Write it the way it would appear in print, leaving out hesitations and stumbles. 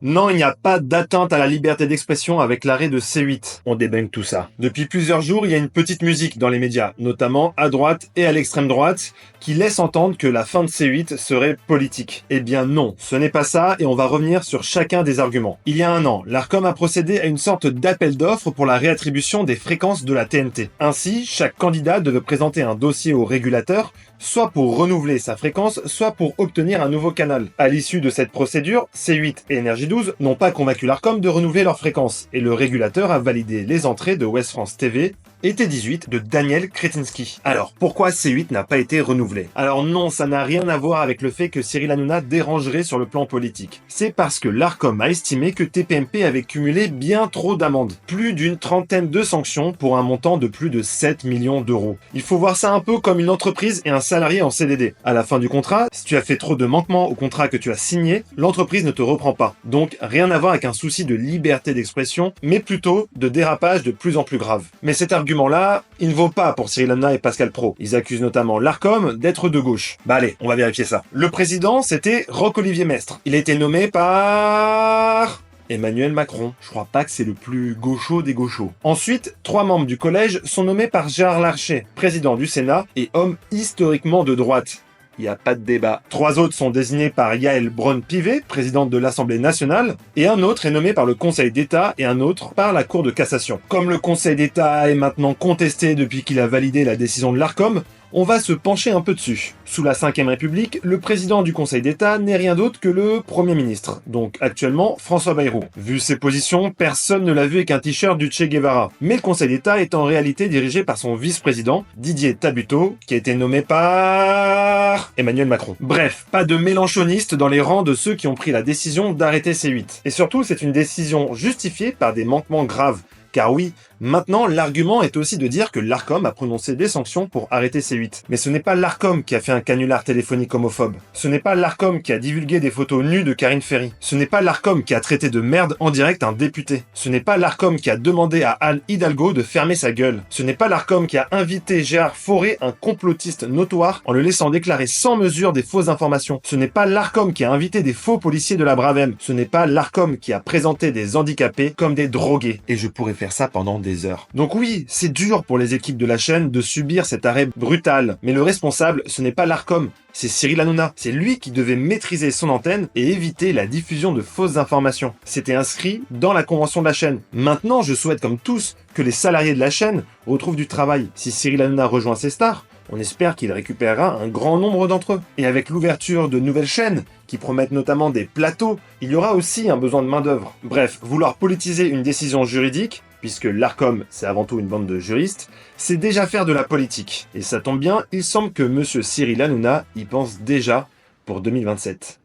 Non, il n'y a pas d'atteinte à la liberté d'expression avec l'arrêt de C8. On débunk tout ça. Depuis plusieurs jours, il y a une petite musique dans les médias, notamment à droite et à l'extrême droite, qui laisse entendre que la fin de C8 serait politique. Eh bien non, ce n'est pas ça et on va revenir sur chacun des arguments. Il y a un an, l'Arcom a procédé à une sorte d'appel d'offres pour la réattribution des fréquences de la TNT. Ainsi, chaque candidat devait présenter un dossier au régulateur, soit pour renouveler sa fréquence, soit pour obtenir un nouveau canal. À l'issue de cette procédure, C8 et Énergie 12 n'ont pas convaincu l'Arcom de renouveler leur fréquence, et le régulateur a validé les entrées de Ouest France TV et T18 de Daniel Kretinsky. Alors, pourquoi C8 n'a pas été renouvelé? Alors non, ça n'a rien à voir avec le fait que Cyril Hanouna dérangerait sur le plan politique. C'est parce que l'Arcom a estimé que TPMP avait cumulé bien trop d'amendes. Plus d'une trentaine de sanctions pour un montant de plus de 7 millions d'euros. Il faut voir ça un peu comme une entreprise et un salarié en CDD. À la fin du contrat, si tu as fait trop de manquements au contrat que tu as signé, l'entreprise ne te reprend pas. Donc, rien à voir avec un souci de liberté d'expression, mais plutôt de dérapage de plus en plus grave. Mais cet argument-là, il ne vaut pas pour Cyril Hanouna et Pascal Praud. Ils accusent notamment l'Arcom d'être de gauche. Bah allez, on va vérifier ça. Le président, c'était Roch-Olivier Mestre. Il a été nommé par Emmanuel Macron. Je crois pas que c'est le plus gaucho des gauchos. Ensuite, 3 membres du collège sont nommés par Gérard Larcher, président du Sénat et homme historiquement de droite. Il n'y a pas de débat. 3 autres sont désignés par Yaël Braun-Pivet, présidente de l'Assemblée nationale, et un autre est nommé par le Conseil d'État et un autre par la Cour de cassation. Comme le Conseil d'État est maintenant contesté depuis qu'il a validé la décision de l'Arcom, on va se pencher un peu dessus. Sous la Ve République, le président du Conseil d'État n'est rien d'autre que le Premier ministre, donc actuellement François Bayrou. Vu ses positions, personne ne l'a vu avec un t-shirt du Che Guevara. Mais le Conseil d'État est en réalité dirigé par son vice-président, Didier Tabuteau, qui a été nommé par Emmanuel Macron. Bref, pas de mélanchonistes dans les rangs de ceux qui ont pris la décision d'arrêter C8. Et surtout, c'est une décision justifiée par des manquements graves. Car oui, maintenant, l'argument est aussi de dire que l'Arcom a prononcé des sanctions pour arrêter C8. Mais ce n'est pas l'Arcom qui a fait un canular téléphonique homophobe. Ce n'est pas l'Arcom qui a divulgué des photos nues de Karine Ferry. Ce n'est pas l'Arcom qui a traité de merde en direct un député. Ce n'est pas l'Arcom qui a demandé à Anne Hidalgo de fermer sa gueule. Ce n'est pas l'Arcom qui a invité Gérard Fauré, un complotiste notoire, en le laissant déclarer sans mesure des fausses informations. Ce n'est pas l'Arcom qui a invité des faux policiers de la Bravem. Ce n'est pas l'Arcom qui a présenté des handicapés comme des drogués. Et je pourrais faire ça pendant des heures. Donc oui, c'est dur pour les équipes de la chaîne de subir cet arrêt brutal. Mais le responsable, ce n'est pas l'Arcom, c'est Cyril Hanouna. C'est lui qui devait maîtriser son antenne et éviter la diffusion de fausses informations. C'était inscrit dans la convention de la chaîne. Maintenant, je souhaite comme tous que les salariés de la chaîne retrouvent du travail. Si Cyril Hanouna rejoint ses stars, on espère qu'il récupérera un grand nombre d'entre eux. Et avec l'ouverture de nouvelles chaînes, qui promettent notamment des plateaux, il y aura aussi un besoin de main-d'œuvre. Bref, vouloir politiser une décision juridique, puisque l'Arcom, c'est avant tout une bande de juristes, c'est déjà faire de la politique. Et ça tombe bien, il semble que monsieur Cyril Hanouna y pense déjà pour 2027.